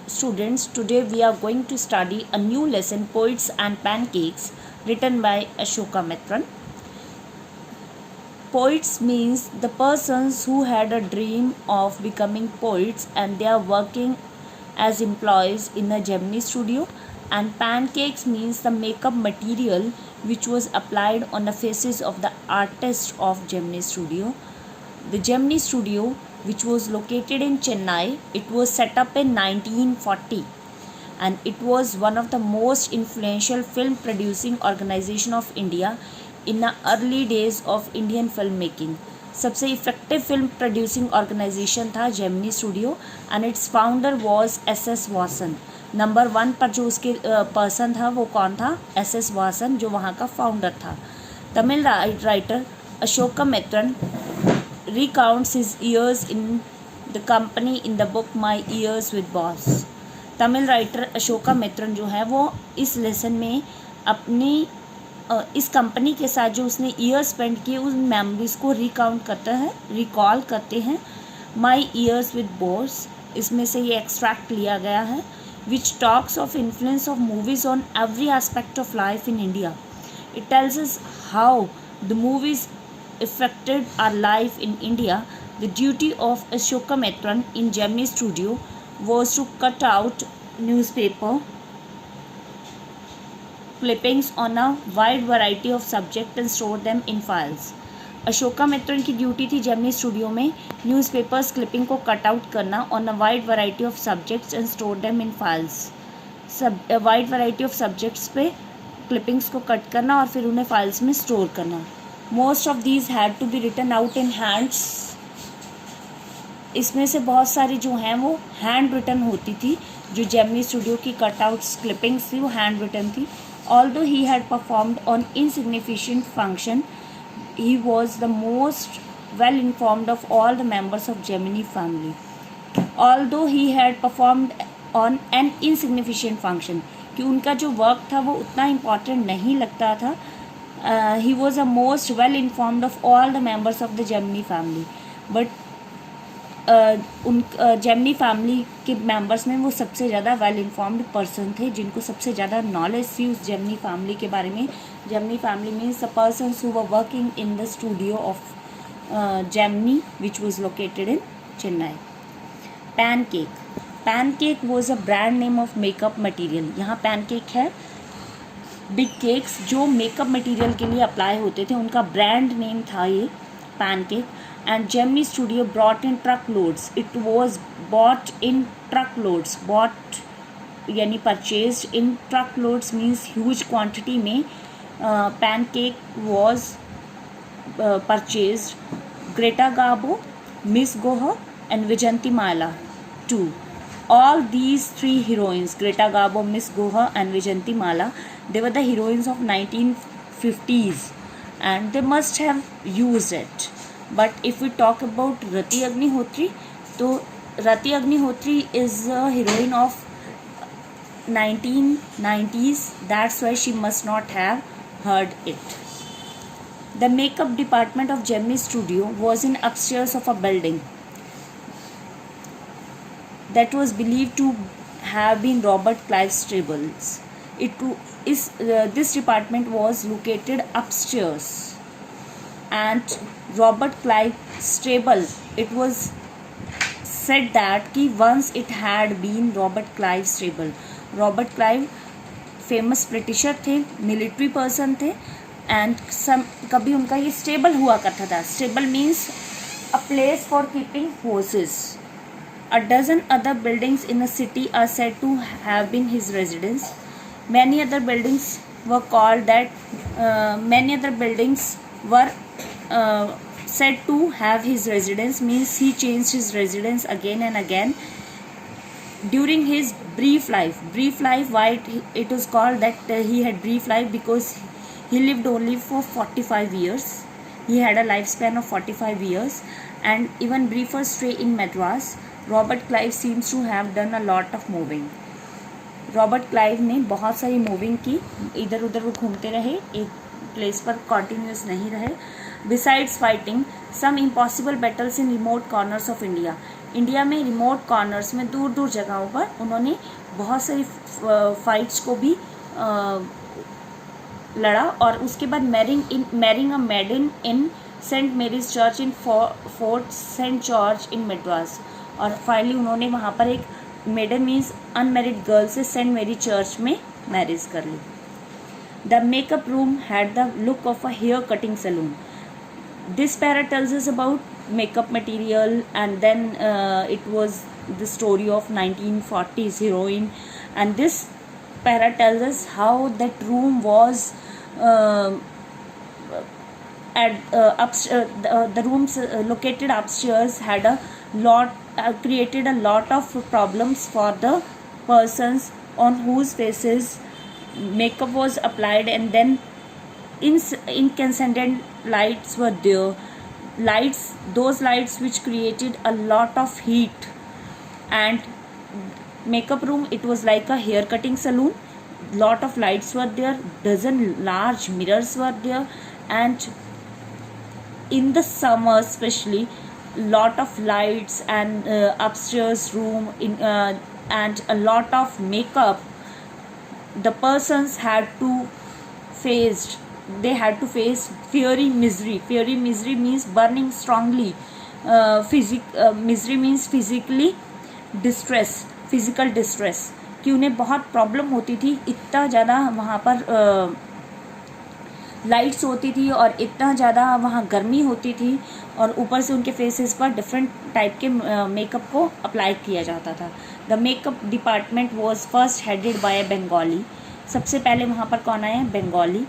students, today we are going to study a new lesson, Poets and Pancakes, written by Ashoka Mitran. Poets means the persons who had a dream of becoming poets and they are working as employees in a Gemini studio. And pancakes means the makeup material which was applied on the faces of the artists of Gemini studio. The Gemini studio, which was located in Chennai, it was set up in 1940 and it was one of the most influential film producing organization of India in the early days of Indian filmmaking. सबसे effective film producing organisation था Gemini Studio and its founder was S Vasan. Number 1 पर जो उसके person था वो कौन था? S Vasan, जो वहाँ का फाउंडर था. Tamil writer Ashoka Mitran recounts his years in the company in the book My Years with Boss. Tamil writer Ashoka Mitran जो है वो इस लेसन में अपनी इस कंपनी के साथ जो उसने ईयर स्पेंड किए उन मेमोरीज को रिकॉल करते हैं. माई ईयर्स विद बॉस, इसमें से ये एक्सट्रैक्ट लिया गया है. Which talks of influence of movies on every aspect of life in India. It tells us how the movies affected our life in India. The duty of Ashoka Mitran in Gemini studio was to cut out newspaper clippings on a wide variety of subjects and store them in files. Ashoka Mitran की duty थी Gemini Studio में newspapers clipping को cut out करना on a wide variety of subjects and store them in files. Wide variety of subjects पे clippings को cut करना और फिर उन्हें फाइल्स में स्टोर करना. Most of these had to be written out in hands. इसमें से बहुत सारी जो हैं वो हैंड रिटन होती थी. जो जेमिनी स्टूडियो की कटआउट्स क्लिपिंग्स थी वो हैंड रिटन थी. Although he had performed on insignificant function, he was the most well informed of all the members of Gemini family. Although he had performed on an insignificant function, कि उनका जो work था वो उतना important नहीं लगता था. He was a most well informed of all the members of the Gemini family. But उन जेमिनी फैमिली के मेंबर्स में वो सबसे ज़्यादा वेल इन्फॉर्म्ड पर्सन थे, जिनको सबसे ज़्यादा नॉलेज थी उस जेमिनी फैमिली के बारे में. Gemini family means the persons who were working in the studio of Gemini which was located in Chennai. Pancake was a brand name of makeup material. यहाँ पैनकेक है. बिग केक्स जो makeup material के लिए apply होते थे उनका brand name था ये pancake. And Gemini studio brought in truck loads. It was bought in truck loads. Bought यानी purchase in truck loads means huge quantity में pancake was purchase. Greta Garbo, Miss गोह and Vyjayanthimala too. All these three heroines, Greta Garbo, Miss Goha and Vijanti Mala, they were the heroines of 1950s and they must have used it. But if we talk about Rati Agnihotri, so Rati Agnihotri is a heroine of 1990s. That's why she must not have heard it. The makeup department of Gemini Studio was in upstairs of a building that was believed to have been Robert Clive Stable's. This department was located upstairs, and Robert Clive Stable, it was said that कि once it had been Robert Clive Stable. Robert Clive famous britisher थे, military person थे, and कभी उनका ये stable हुआ करता था. Stable means a place for keeping horses. A dozen other buildings in the city are said to have been his residence. Many other buildings were said to have his residence, means he changed his residence again and again during his brief life. Why it was called that he had brief life? Because he lived only for 45 years. He had a lifespan of 45 years, and even briefer stay in Madras. Robert Clive seems to have done a lot of moving. Robert Clive ने बहुत सारी moving की, इधर उधर वो घूमते रहे, एक प्लेस पर कॉन्टिन्यूस नहीं रहे. Besides fighting some impossible battles in remote corners of India. India में रिमोट कॉर्नर्स में दूर दूर जगहों पर उन्होंने बहुत सारी फाइट्स को भी लड़ा, और उसके बाद marrying a maiden in Saint Mary's Church in Fort Saint George in Madras, और फाइनली उन्होंने वहाँ पर एक मेडन मीन्स अनमेरिड गर्ल से सेंट मैरी चर्च में मैरिज कर ली. The makeup room had the look of a hair cutting saloon. This para tells us about makeup material, and then it was the story of 1940s heroine, and this para tells us how that room was the rooms located upstairs had a lot created a lot of problems for the persons on whose faces makeup was applied, and then incandescent lights were there, those lights which created a lot of heat. And makeup room, it was like a hair cutting salon. Lot of lights were there, dozen large mirrors were there, and in the summer especially, lot of lights, and upstairs room and a lot of makeup the persons had to face fiery misery. Fiery misery means burning strongly. Misery means physically distress, physical distress, कि उन्हें बहुत problem होती थी, इतना ज़्यादा वहाँ पर lights होती थी और इतना ज़्यादा वहाँ गर्मी होती थी, और ऊपर से उनके फेसेस पर डिफरेंट टाइप के मेकअप को अप्लाई किया जाता था. The makeup department was first headed by a Bengali. सबसे पहले वहाँ पर कौन आए? Bengali.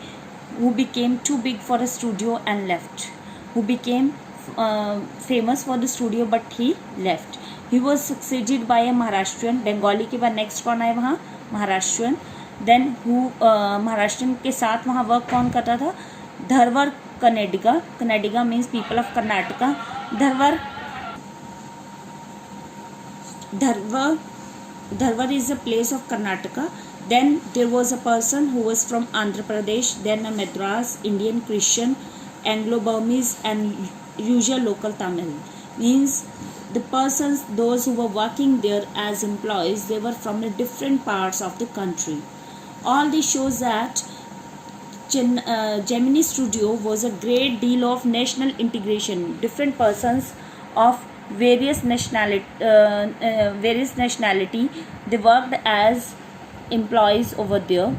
who became too big for a studio and left, who became famous for the studio but he left. He was succeeded by a Maharashtrian. Bengali के बाद next कौन आए वहाँ? महाराष्ट्रियन. देन महाराष्ट्रियन के साथ वहाँ वर्क कौन करता था? Dharwar Kannadiga. Kannadiga means people of Karnataka. Dharwar is a place of Karnataka. Then there was a person who was from Andhra Pradesh, then a Madras Indian Christian, Anglo-Burmese, and usual local Tamil. Means the persons, those who were working there as employees, they were from the different parts of the country. All this shows that Gemini Studio was a great deal of national integration. Different persons of various nationality, they worked as employees over there.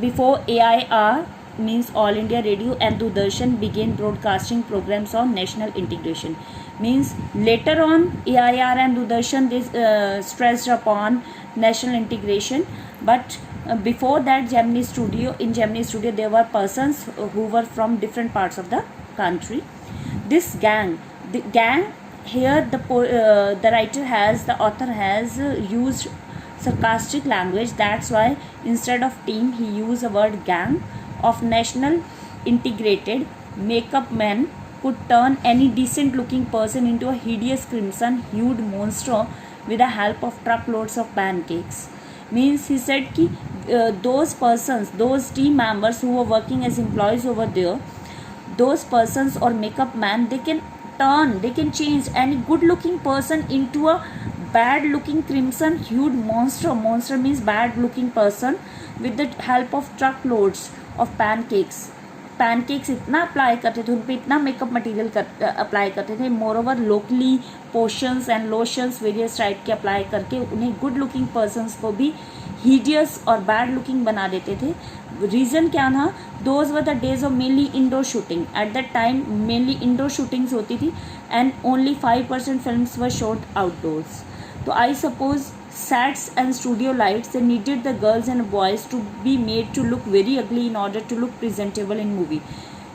Before AIR means All India Radio and Doordarshan began broadcasting programs on national integration. Means later on AIR and Doordarshan they stressed upon national integration, but before that Gemini Studio there were persons who were from different parts of the country. This gang here the author has used sarcastic language. That's why instead of team he used a word gang. Of national integrated makeup men could turn any decent looking person into a hideous crimson hued monster with the help of truckloads of pancakes. Means he said ki those team members who were working as employees over there, those persons or makeup man, they can change any good looking person into a bad looking crimson hued monster. Monster means bad looking person, with the help of truckloads of pancakes. इतना apply करते थे, उन पर इतना makeup material apply करते थे. More over locally potions and lotions various type के apply करके उन्हें गुड लुकिंग पर्सनस को भी हीडियस और बैड लुकिंग बना देते थे. रीज़न क्या था? Those were the days of mainly indoor shooting. At that time mainly indoor shootings होती थी, and only 5% films were shot outdoors. तो I suppose sets and studio lights, they needed the girls and boys to be made to look very ugly in order to look presentable in movie.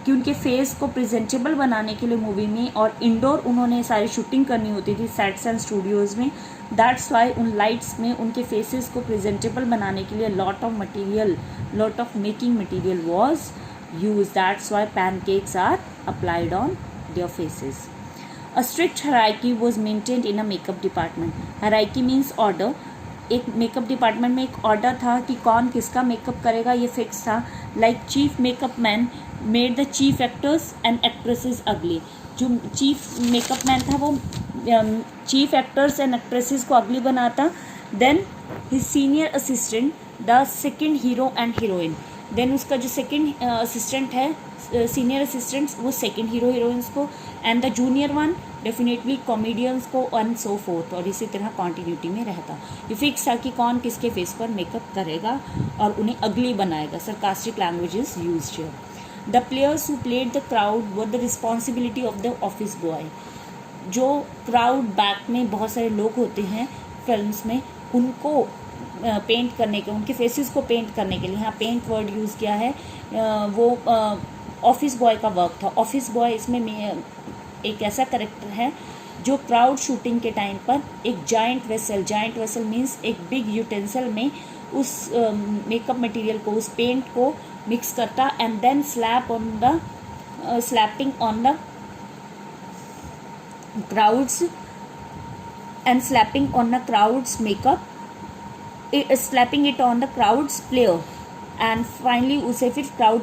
कि उनके face को presentable बनाने के लिए movie में और indoor उन्होंने सारी शूटिंग करनी होती थी सेट्स एंड स्टूडियोज़ में. दैट्स वाई उन लाइट्स में उनके फेसेस को प्रेजेंटेबल बनाने के लिए lot of making material was use. That's why pancakes are applied on their faces. A strict hierarchy was maintained in a makeup department. Hierarchy means order. एक makeup department में एक order था कि कौन किसका मेकअप करेगा, ये फिक्स था. Like chief makeup man made the chief actors and actresses अगली. जो चीफ मेकअप मैन था वो चीफ एक्टर्स एंड एक्ट्रेसेस को अगली बनाता. Then his senior assistant the second hero and heroine. Then उसका जो सेकेंड असिस्टेंट है, सीनियर असिस्टेंट्स, वो सेकेंड हीरो हीरोइंस को, and the junior one definitely comedians को, एंड सो फोर्थ. और इसी तरह कॉन्टीन्यूटी में रहता. ये फिक्स था कि कौन किसके फेस पर मेकअप करेगा और उन्हें अगली बनाएगा. Sarcastic language is used here. The players who played the crowd were the responsibility of the office boy. जो क्राउड बैक में बहुत सारे लोग होते हैं फिल्म्स में, उनको पेंट करने के, उनके फेसेस को पेंट करने के लिए यहाँ पेंट वर्ड यूज़ किया है. वो ऑफिस बॉय का वर्क था. ऑफिस बॉय इसमें एक ऐसा करेक्टर है जो क्राउड शूटिंग के टाइम पर एक जाइंट वेसल मीन्स एक बिग यूटेंसिल में उस मेकअप मटेरियल को, उस पेंट को मिक्स करता, and then slapping on the crowds and slapping on the crowd's makeup, slapping it on the crowd's player, and finally उसे फिर क्राउड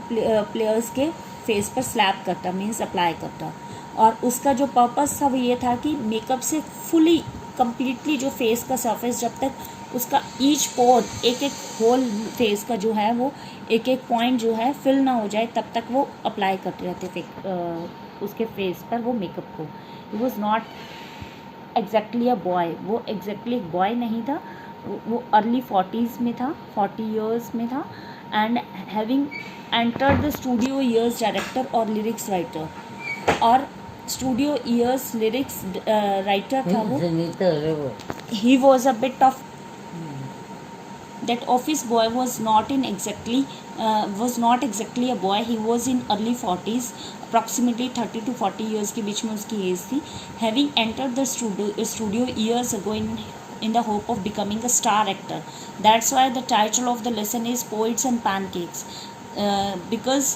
प्लेयर्स के फेस पर स्लैप करता, मीन्स अप्लाई करता. और उसका जो पर्पस था वो ये था कि मेकअप से फुली कम्प्लीटली जो फेस का सरफेस, जब तक उसका ईच पोर, एक एक होल फेस का जो है वो एक एक पॉइंट जो है फिल ना हो जाए, तब तक वो अप्लाई करते रहते उसके फेस पर वो मेकअप को. He was not exactly a boy. वो exactly एक बॉय नहीं था. वो अर्ली 40s में था, 40 years में था, and having entered the studio years director और लिरिक्स राइटर. और स्टूडियो ईयर्स लिरिक्स राइटर था वो. He was a bit of that office boy was not exactly a boy. He was in early 40s, approximately 30 to 40 years के बीच में उसकी as थी. Having entered the studio years ago in the hope of becoming a star actor. That's why the title of the lesson is Poets and Pancakes. Because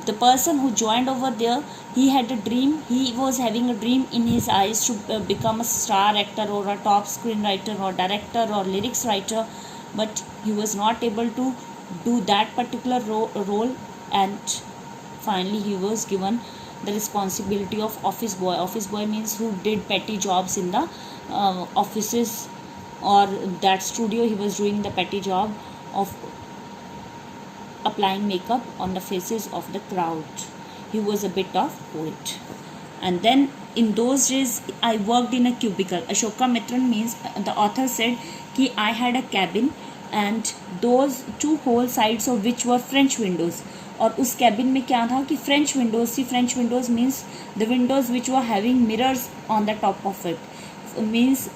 the person who joined over there, he had a dream. He was having a dream in his eyes to become a star actor or a top screenwriter or director or lyrics writer, but he was not able to do that particular role, and finally he was given the responsibility of office boy. Office boy means who did petty jobs in the offices or that studio. He was doing the petty job of applying makeup on the faces of the crowd. He was a bit of poet. And then in those days I worked in a cubicle. Ashoka Mitran means the author said कि I had a cabin and those two whole sides of which were French windows. और उस cabin में क्या था कि French Windows थी. French Windows means the Windows which were having mirrors on the top of it. Means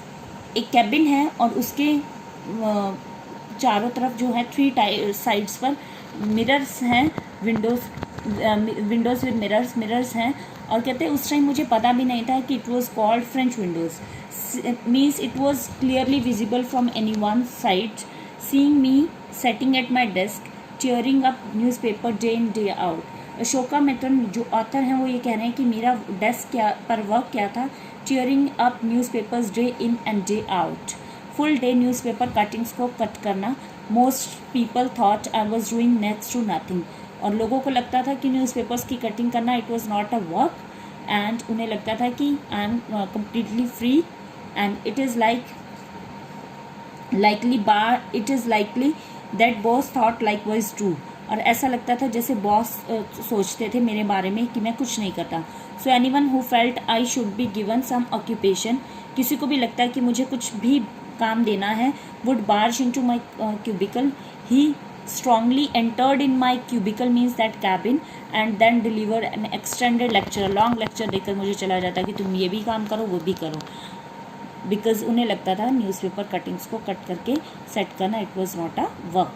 एक cabin है और उसके चारों तरफ जो है 3 साइड्स पर मिरर्स हैं, विंडोज विद मिरर्स हैं. और कहते हैं उस टाइम मुझे पता भी नहीं था कि it was called French Windows. Means it was clearly visible from any one side. Seeing me sitting at my desk, tearing up newspaper day in day out. Ashoka Mitran जो ऑथर हैं वो ये कह रहे हैं कि मेरा डेस्क पर वर्क क्या था, tearing up newspapers day in and day out. Full day newspaper cuttings को कट करना. Most people thought I was doing next to nothing. और लोगों को लगता था कि न्यूज़पेपर्स की कटिंग करना it was not a work, and उन्हें लगता था कि I am completely free and it is likely that boss thought likewise too. और ऐसा लगता था जैसे बॉस सोचते थे मेरे बारे में कि मैं कुछ नहीं करता. So anyone who felt I should be given some occupation. किसी को भी लगता है कि मुझे कुछ भी काम देना है, would barge into my cubicle. He strongly entered in my cubicle means that cabin and then deliver an extended lecture. Long lecture देकर मुझे चला जाता कि तुम ये भी काम करो वो भी करो. बिकॉज उन्हें लगता था न्यूज़पेपर कटिंग्स को कट करके सेट करना it was not a work.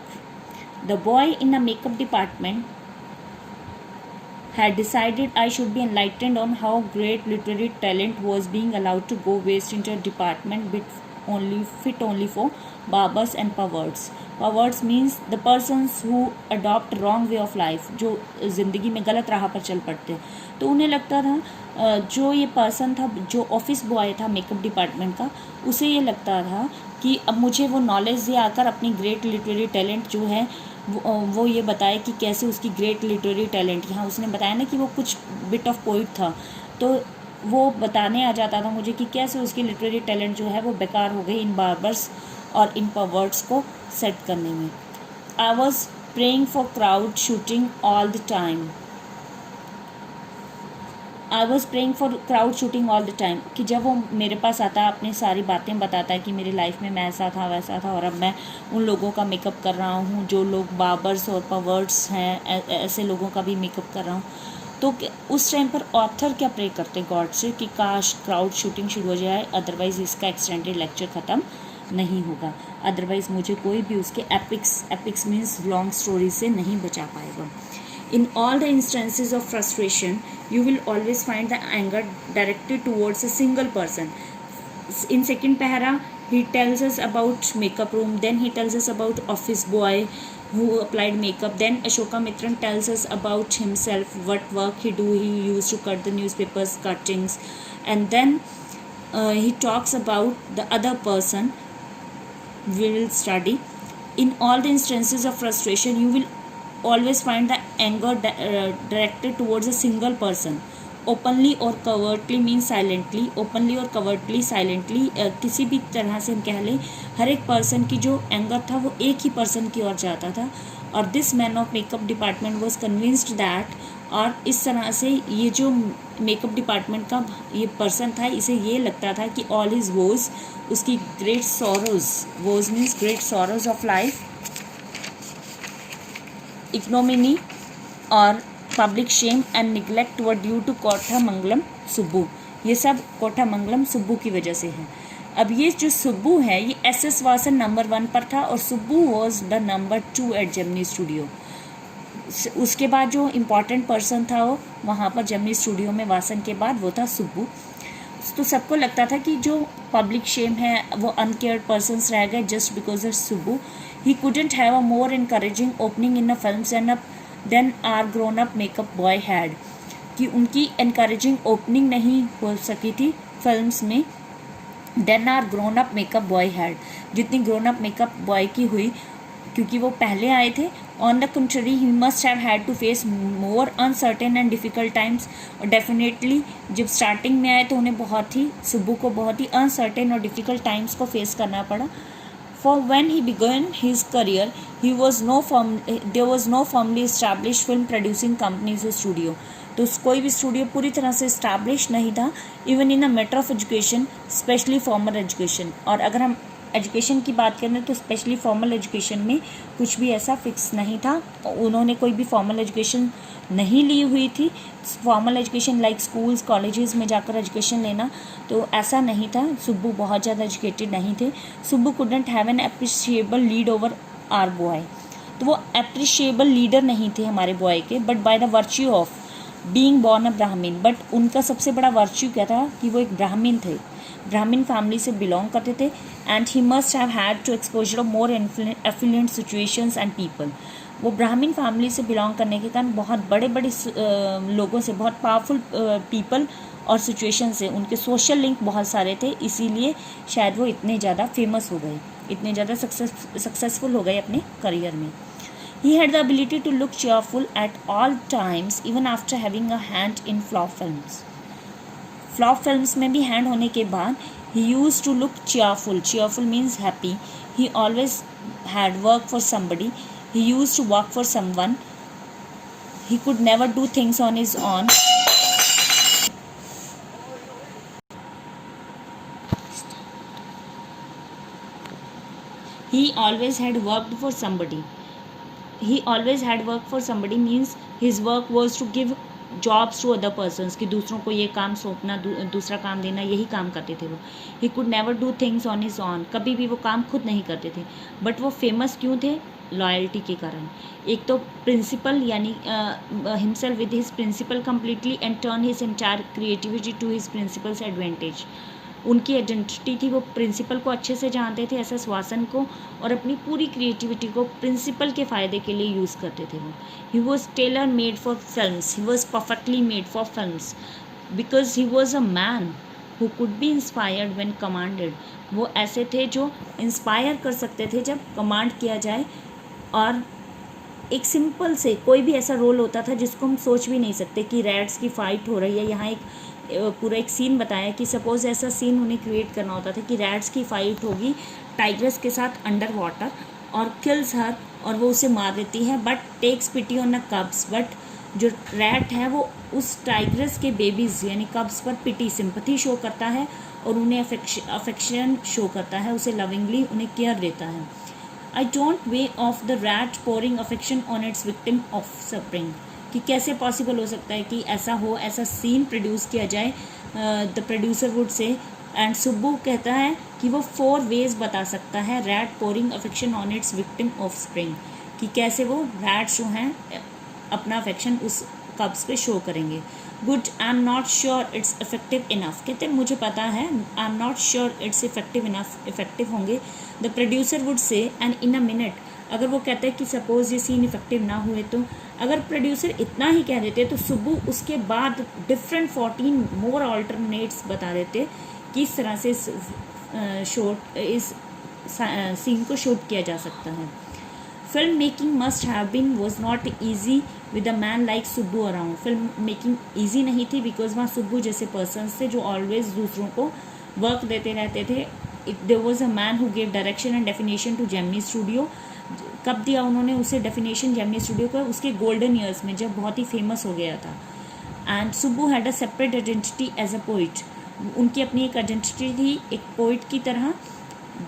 The boy in a makeup department had decided I should be enlightened on how great literary talent was being allowed to go waste into a department fit only for barbers and perverts. Perverts means the persons who adopt wrong way of life, जो ज़िंदगी में गलत राह पर चल पड़ते हैं. तो उन्हें लगता था जो ये पर्सन था, जो ऑफिस बॉय था मेकअप डिपार्टमेंट का, उसे ये लगता था कि अब मुझे वो नॉलेज दे आकर अपनी ग्रेट लिटरेरी टैलेंट जो है वो ये बताए कि कैसे उसकी ग्रेट लिटरेरी टैलेंट. यहाँ उसने बताया ना कि वो कुछ बिट ऑफ पोइट था, तो वो बताने आ जाता था मुझे कि कैसे उसकी लिटरेरी टैलेंट जो है वो बेकार हो गई इन बार्बर्स और इन पर्वर्ट्स को सेट करने में. I was praying for crowd shooting all the time. I was praying for crowd shooting all the time, कि जब वो मेरे पास आता है अपनी सारी बातें बताता है कि मेरी लाइफ में मैं ऐसा था वैसा था और अब मैं उन लोगों का मेकअप कर रहा हूँ जो लोग बार्बर्स और पर्वर्ट्स हैं, ऐसे लोगों का भी मेकअप कर रहा हूँ. तो उस टाइम पर ऑथर क्या प्रे करते गॉड से कि काश क्राउड शूटिंग शुरू हो जाए, अदरवाइज़ इसका एक्सटेंडेड लेक्चर ख़त्म नहीं होगा, अदरवाइज़ मुझे कोई भी उसके एपिक्स मीन्स लॉन्ग स्टोरी से नहीं बचा पाएगा. In all the instances of frustration, you will always find the anger directed towards a single person. In second para, he tells us about makeup room, then he tells us about office boy who applied makeup, then Ashoka Mitran tells us about himself, what work he used to cut the newspapers cuttings, and then he talks about the other person we will study. In all the instances of frustration, you will always find the anger directed towards a single person. Openly or covertly means silently. Openly और covertly silently किसी भी तरह से हम कह लें, हर एक person की जो एंगर था वो एक ही पर्सन की ओर जाता था. और this man of makeup department was convinced that, और इस तरह से ये जो मेकअप डिपार्टमेंट का ये पर्सन था इसे ये लगता था कि ऑल हिज वोज, उसकी great sorrows, woes means great sorrows of life, economy और public shame and neglect were due to Kothamangalam Subbu. ये सब कोठामंगलम सुब्बू की वजह से है. अब ये जो सुब्बू है ये SS वासन नंबर 1 पर था और Subbu was the number 2 at Gemini Studio. उसके बाद जो इम्पॉर्टेंट पर्सन था वो वहाँ पर जेमिनी स्टूडियो में वासन के बाद वो था सुब्बू. तो सबको लगता था कि जो पब्लिक शेम है वो अनकेयर्ड पर्सन्स रह गए just because of Subbu. He couldn't have a more encouraging opening in a film than our grown-up makeup boy had. कि उनकी encouraging opening नहीं हो सकी थी फिल्म्स में than our grown-up makeup boy had, जितनी grown-up makeup boy की हुई, क्योंकि वो पहले आए थे. On the contrary, he must have had to face more uncertain and difficult times. और definitely जब स्टार्टिंग में आए तो उन्हें बहुत ही, सुब्बू को बहुत ही uncertain और difficult times को फेस करना पड़ा. For when he began his career, there was no firmly established film producing companies or studio. तो कोई भी स्टूडियो पूरी तरह से established नहीं था. Even in a matter of education, especially formal education. और अगर हम एजुकेशन की बात करें तो स्पेशली फॉर्मल एजुकेशन में कुछ भी ऐसा फिक्स नहीं था. उन्होंने कोई भी फॉर्मल एजुकेशन नहीं ली हुई थी. Formal education like schools colleges में जाकर एजुकेशन लेना, तो ऐसा नहीं था. सुब्बू बहुत ज़्यादा एजुकेटेड नहीं थे. Subbu couldn't have an appreciable lead over our boy. तो वो अप्रिशिएबल लीडर नहीं थे हमारे बॉय के, but by the virtue of being born a Brahmin. But उनका सबसे बड़ा वर्च्यू क्या था कि वो एक ब्राह्मीण थे, ब्राह्मीण फैमिली से बिलोंग करते थे. And he must have had to exposure of more affluent situations and people. वो ब्राह्मीण फैमिली से बिलोंग करने के कारण बहुत बड़े बड़े लोगों से, बहुत पावरफुल पीपल और सिचुएशन से उनके सोशल लिंक बहुत सारे थे, इसीलिए शायद वो इतने ज़्यादा फेमस हो गए, इतने ज़्यादा सक्सेसफुल हो गए अपने करियर में. He had the ability to look cheerful at all times even after having a hand in flop films. Flop films में भी hand होने के बाद he used to look cheerful. Cheerful means happy. He always had work for somebody. He used to work for someone. He could never do things on his own. He always had worked for somebody. He always had work for somebody means his work was to give jobs to other persons, कि दूसरों को ये काम सौंपना, दूसरा काम देना, यही काम करते थे वो. He could never do things on his own. कभी भी वो काम खुद नहीं करते थे. बट वो फेमस क्यों थे? लॉयल्टी के कारण. एक तो प्रिंसिपल यानी himself with his principle completely and turn his entire creativity to his principles advantage. उनकी आइडेंटिटी थी, वो प्रिंसिपल को अच्छे से जानते थे, SS वासन को, और अपनी पूरी क्रिएटिविटी को प्रिंसिपल के फ़ायदे के लिए यूज़ करते थे वो. He was tailor made for films. He was perfectly made for films because he was a man who could be inspired when commanded. वो ऐसे थे जो इंस्पायर कर सकते थे जब कमांड किया जाए. और एक सिंपल से कोई भी ऐसा रोल होता था जिसको हम सोच भी नहीं सकते कि रैट्स की फ़ाइट हो रही है, यहाँ एक पूरा एक सीन बताया कि सपोज़ ऐसा सीन उन्हें क्रिएट करना होता था कि रैट्स की फाइट होगी टाइग्रेस के साथ अंडर वाटर और किल्स हर, और वो उसे मार देती है, but takes pity on the cubs. But जो रैट है वो उस टाइग्रेस के बेबीज़ यानी कब्स पर पिटी सिंपथी शो करता है और उन्हें अफेक्शन शो करता है, उसे लविंगली उन्हें केयर देता है। I don't way of the rat pouring affection on it's victim of suffering, कि कैसे पॉसिबल हो सकता है कि ऐसा हो, ऐसा सीन प्रोड्यूस किया जाए, the producer would say. And Subbu कहता है कि वो 4 वेज बता सकता है rat pouring affection on it's victim of spring, कि कैसे वो रैट जो हैं अपना अफेक्शन उस कब्स पे शो करेंगे। Good, I am not sure it's effective enough, कहते हैं मुझे पता है, I am not sure it's effective enough, effective होंगे। The producer would say and in a minute, अगर वो कहते हैं कि सपोज ये सीन इफेक्टिव ना हुए, तो अगर प्रोड्यूसर इतना ही कह देते तो सुब्बू उसके बाद डिफरेंट 14 मोर ऑल्टरनेट्स बता देते किस तरह से इस सीन को शूट किया जा सकता है। Film making must have been was not easy with a man like Subbu around, film making easy नहीं थी बिकॉज वहाँ सुब्बू जैसे पर्सन्स थे जो ऑलवेज दूसरों को वर्क देते रहते थे। There was a man who gave direction and definition to Gemini studio, कब दिया उन्होंने उसे डेफिनेशन जेमिनी स्टूडियो को, उसके गोल्डन ईयर्स में जब बहुत ही फेमस हो गया था। And Subbu had a separate identity as a poet, उनकी अपनी एक आइडेंटिटी थी एक पोइट की तरह।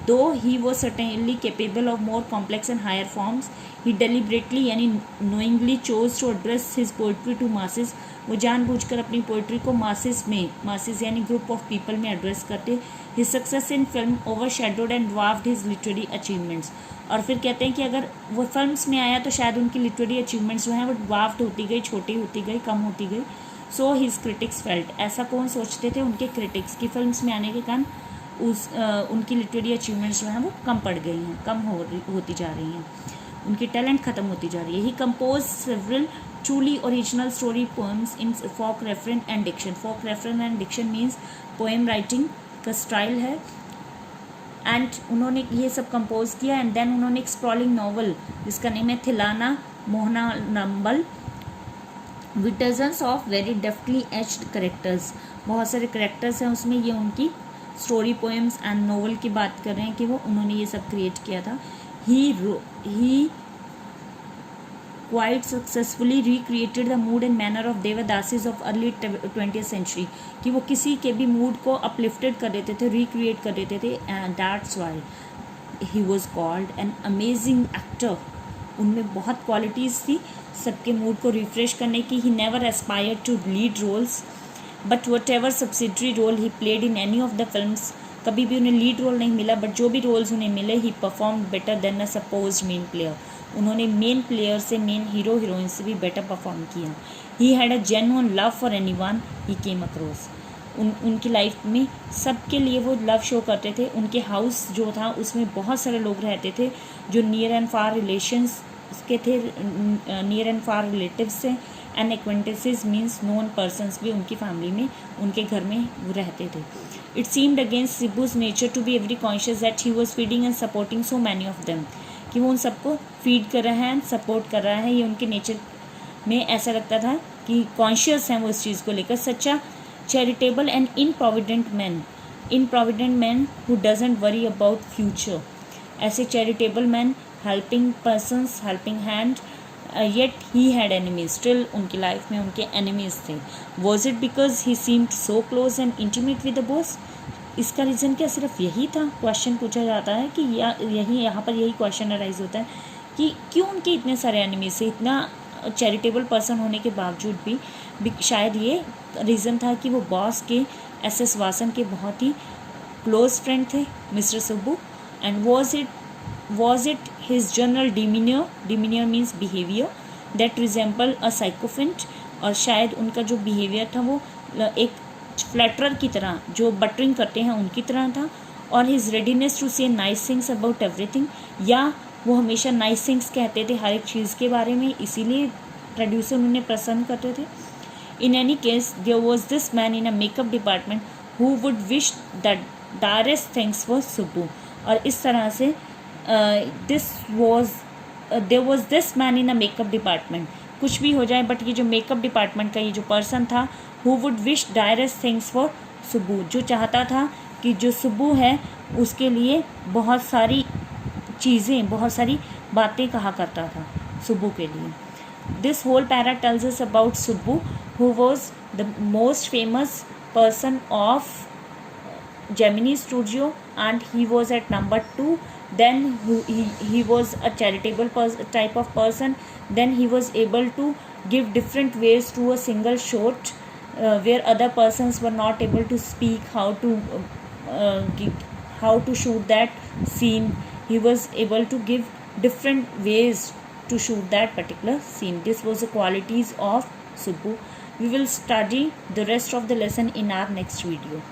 Though he was certainly capable of more complex and higher forms, he deliberately यानी knowingly chose to address his poetry to masses, वो जानबूझकर अपनी पोइट्री को मासेस में, मासेस यानी ग्रुप ऑफ पीपल में एड्रेस करते। His success in film overshadowed and dwarfed his literary achievements, और फिर कहते हैं कि अगर वो फिल्म्स में आया तो शायद उनकी लिटरेरी अचीवमेंट्स जो हैं वो ड्वार्फ्ड होती गई, छोटी होती गई, कम होती गई। सो हिज क्रिटिक्स फेल्ट, ऐसा कौन सोचते थे उनके क्रिटिक्स की फिल्म्स में आने के कारण उनकी लिटरेरी अचीवमेंट्स जो हैं वो कम पड़ गई हैं, कम होती जा रही हैं, उनकी टैलेंट ख़त्म होती जा रही है। He compose several truly original story poems in folk reference and diction, folk reference and diction means poem writing का स्टाइल है। एंड उन्होंने ये सब कंपोज किया। एंड देन उन्होंने एक स्प्रॉलिंग नॉवल जिसका नेम है Thillana Mohanambal with dozens of very deftly etched characters, बहुत सारे करेक्टर्स हैं उसमें, ये उनकी स्टोरी पोएम्स एंड नोवेल की बात कर रहे हैं कि वो उन्होंने ये सब क्रिएट किया था। ही quite successfully recreated the mood and manner of devadasis of early 20th century, कि वो किसी के भी मूड को अपलिफ्टेड कर देते थे, रिक्रिएट कर देते थे। And that's why he was called an amazing actor, उनमें बहुत क्वालिटीज़ थी सबके मूड को रिफ्रेश करने की। He never aspired to lead roles but whatever subsidiary role he played in any of the films, कभी भी उन्हें लीड रोल नहीं मिला, बट जो भी रोल्स उन्हें मिले ही परफॉर्म बेटर देन अ सपोज्ड मेन प्लेयर, उन्होंने मेन प्लेयर से, मेन हीरो हीरोइन से भी बेटर परफॉर्म किया। He had a genuine love for anyone he came across, उनकी लाइफ में सबके लिए वो लव शो करते थे। उनके हाउस जो था उसमें बहुत सारे लोग रहते थे जो नियर एंड फार रिलेशंस के थे, नियर एंड फार रिलेटिव्स से, and acquaintances means known persons भी उनकी फैमिली में, उनके घर में वो रहते थे। It seemed against Subbu's nature to be every conscious that he was feeding and supporting so many of them, कि वो उन सबको फीड कर रहा है, सपोर्ट कर रहा है, ये उनके नेचर में ऐसा लगता था कि कॉन्शियस हैं वो इस चीज़ को लेकर। Such a charitable and improvident man who doesn't worry about future, ऐसे charitable man, helping persons, helping hand, yet he had enemies, still उनकी लाइफ में उनके एनिमीज थे। Was it because he seemed so close and intimate with the boss, इसका reason क्या सिर्फ यही था? क्वेश्चन पूछा जाता है कि यहाँ पर यही क्वेश्चन अराइज होता है कि क्यों उनके इतने सारे एनिमीज थे, इतना चैरिटेबल पर्सन होने के बावजूद भी शायद ये रीज़न था कि वो बॉस के एस वासन के बहुत ही क्लोज फ्रेंड थे mister Subbu. And was it his general demeanour means behaviour that resemble a sycophant, और शायद उनका जो बिहेवियर था वो एक फ्लैटरर की तरह, जो बटरिंग करते हैं उनकी तरह था। और हिज रेडीनेस टू से नाइस थिंग्स अबाउट एवरीथिंग, या वो हमेशा नाइस थिंग्स कहते थे हर एक चीज़ के बारे में, इसीलिए प्रोड्यूसर उन्हें पसंद करते थे। In any case there was this man in a makeup department who would wish that direst things for Subbu, और इस तरह से there was this man in a makeup department, कुछ भी हो जाए बट ये जो मेकअप डिपार्टमेंट का ये जो पर्सन था, who would wish direst things for Subbu, जो चाहता था कि जो सुब्बू है उसके लिए बहुत सारी चीज़ें, बहुत सारी बातें कहा करता था सुब्बू के लिए. This whole para tells us about Subbu, who was the most famous person of Gemini Studio, and he was at number 2. Then he was a charitable type of person. Then he was able to give different ways to a single shot, where other persons were not able to speak how to shoot that scene. He was able to give different ways to shoot that particular scene. This was the qualities of Subbu. We will study the rest of the lesson in our next video.